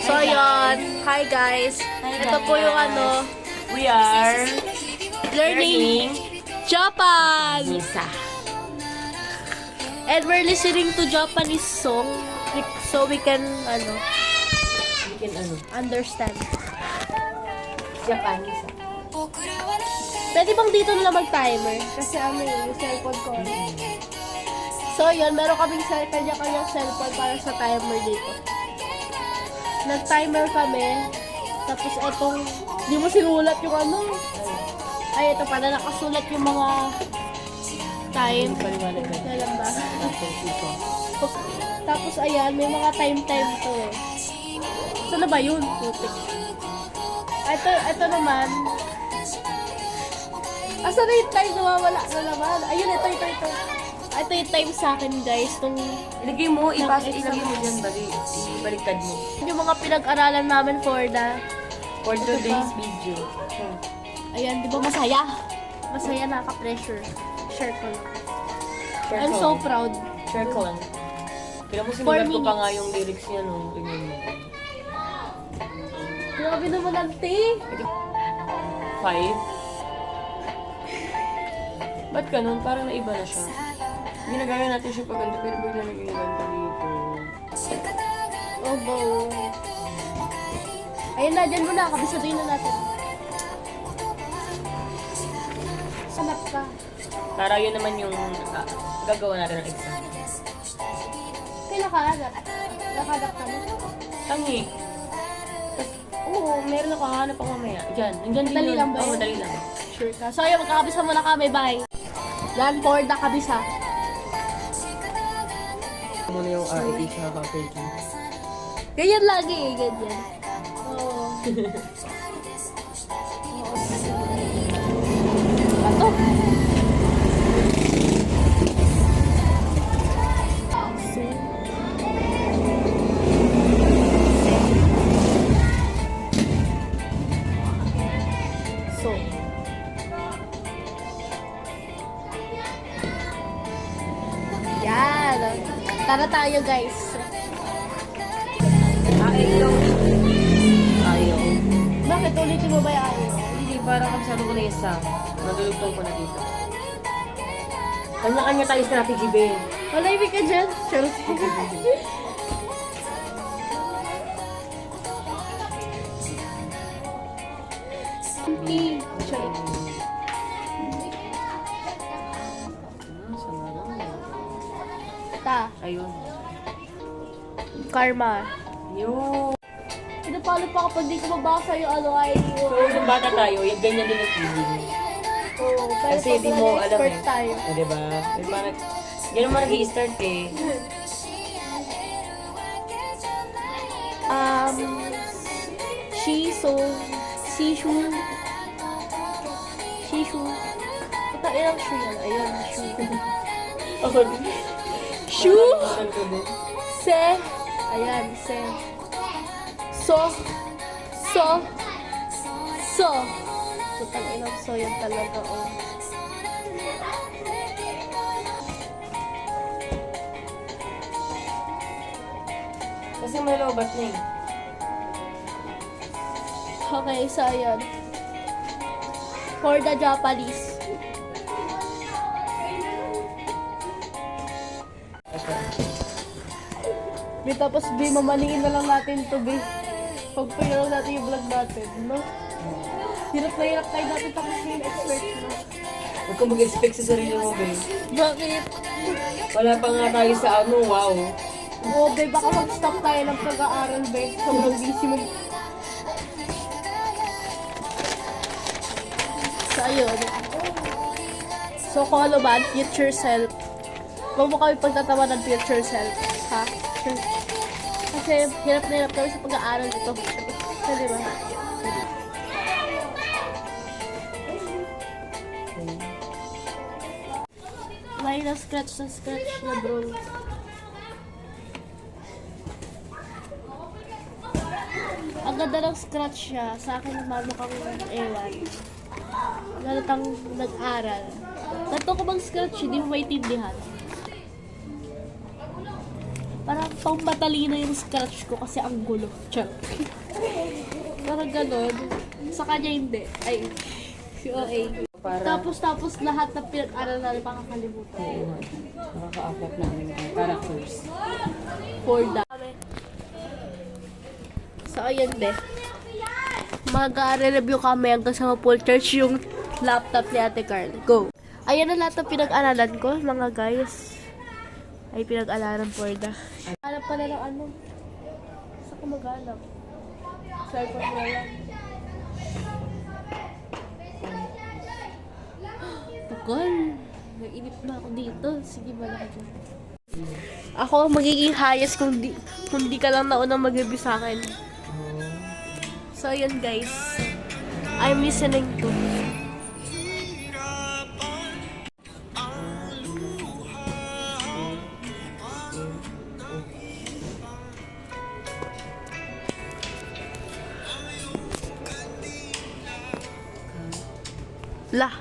So, yun. Hi, guys. Ito po yung ano, We are learning Japan. And we're listening to Japanese song so we can, understand. Japanese. Pwede bang dito na mag-timer? Kasi yung cellphone ko. So, yun. Meron kaming kanya-kanyang cellphone para sa timer dito. Nag-timer kami. Tapos, etong, di mo sinulat yung Ay, ito pala. Nakasulat yung mga time. Kailan ba? Tapos, ayan. May mga time-time to eh. Saan na ba yun? Putik. Ito naman. Asa na yung time? Nawawala na naman. Ayun, ito. Ito yung time sa akin, guys. Ilagay mo dyan, ibaliktad mo. Yung mga pinag-aralan namin for today's video. Ayan, di ba masaya? Masaya, nakaka-pressure. Share ko lang. I'm so proud. Share ko lang. Kaya mo 4 sinulat ko pa minutes. nga yung lyrics niya nung tingnan mo. Grabe naman ang 5? Ba't ganun? Parang naiba na siya. Ginagaya natin siya pag ganito, pero bigla naging ganito dito. Oh, bo. Ayun na, dyan muna. Kabisaduhin na natin. Sanap ka. Para yun naman yung gagawa natin ng exam. Kailan ka hanap? Nakahanap ka mo? Tangi. Oo, meron ako hanap ako mamaya. Diyan. Nandiyan din Madali yun. lang ba Oo, yun? madali lang. Sure ka. So, ayun, magkakabisa muna kami. Bye. Yan, for the kabisa. Muna yung RIT sa packaging. Ganyan lagi eh, ganyan. Oo. Ato. So. Yan. Tara tayo, guys. Ayaw. Ayaw. Bakit ulitin mo ba yung Hindi, parang kabisado ko na isa. Nadulugtong ko na dito. Kanya-kanya tayo strategy, Ben. Malaymi ka dyan? Charot. Charot. Ta. Ayun. Karma. Yun. Pinapalo pa kapag di ko mabasa yung ID mo. So, nung bata tayo, yung ganyan din ang feeling. Oo, pero Kasi pag di mo alam expert eh. tayo. O, diba? Yung parang, yan naman nag-i-start eh. Shishu. Ito, ilang shoe yan? Ayun, shoe. Ako, Shoe? parang ko din. Se. Ayan, se. So. Total ilang so yan talaga, oh. Kasi may lobat na eh. Okay, so ayan. For the Japanese. Di tapos di mamaniin na lang natin to, be. Pagpayaraw natin yung vlog natin, no? Hirap tayo natin tapos yung expert, no? Huwag kang mag-expect sa sarili mo, Ben. Bakit? Wala pa nga tayo sa wow. Oo, be, baka mag-stop tayo ng pag-aaral, be. Sobrang busy mo. So, ayun. So, kung ano ba, future self. Huwag mo kami pagtatawa ng future self. Ha? Kasi, hirap na hirap kami sa pag-aaral ito. Kasi, di ba? May na-scratch na, bro. Ang ganda ng scratch siya. Sa akin, mamukhang ewan. Galatang nag-aral. Ganito ko bang scratch, hindi mo maintindihan. Parang pang matalino yung scratch ko kasi ang gulo. Char. Parang ganon. Sa kanya hindi. Ay, OA. Para Tapos lahat ng pinag-aral namin makakalimutan. nakaka-affect namin yung characters. For that. So, ayun be. Mag-review kami hanggang sa full charge yung laptop ni Ate Carl. Go! Ayan na lahat ng pinag-aralan ko, mga guys. Ay, pinag-aralan for the. Hanap ka na ng ano? Saan ka mag-hanap? Cellphone mo na lang. Tukol! Nainip na ako dito. Sige, malaki dyan. Ako, magiging highest kung di ka lang naunang mag-review sa akin. So, yun guys. I'm listening to. Lah.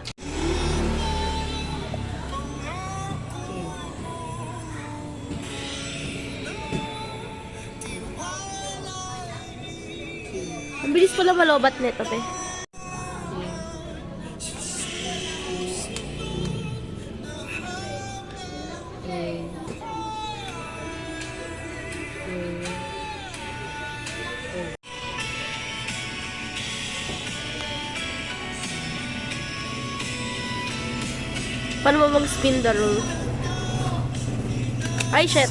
Ang bilis pala malobat nito, te. Paano mo mag-spin the rule? Ay, shit.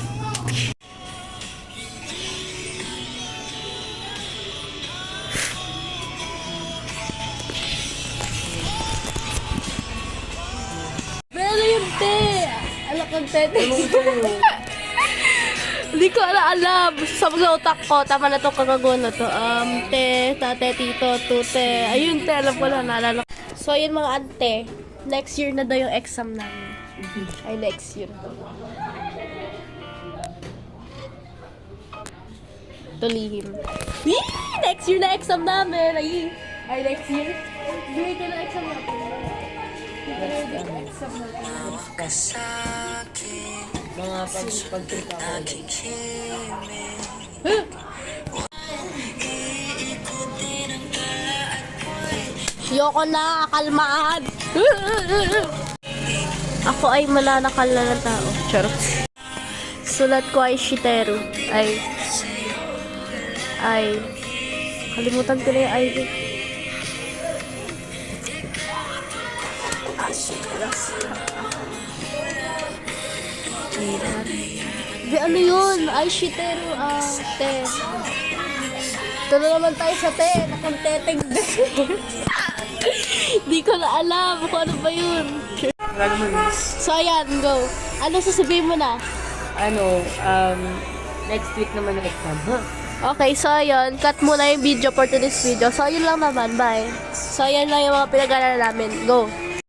Pero yun, te. Alam kong te. Hindi ko alam. Sa utak ko, tama na itong kagago na to. Te, tate, tito, tute. Ayun, te. Alam ko lang, naalala ko. So, ayun mga ante. Next year na daw yung exam namin. Ay, next year. Tulihim. Yee! Next year na exam namin. Ay, next year. Bigay ka na exam natin. Bigay ka na exam natin. Mga pag-trip ako. Yoko na, kalmaan. Ako ay mananakal na ng tao. Charot. Sulat ko ay shiteru. Kalimutan ko na yung ID. Di ano yun? Ay shiteru. Te. Ito na naman tayo sa te. Nakanteteng de. Di ko na alam kung ano ba yun. So, ayan, go. Ano sasabihin mo na? Next week naman ang exam, ha? Okay, so ayan. Cut muna yung video for today's video. So, yun lang naman. Bye. So, ayan lang yung mga pinag-aaral namin. Go.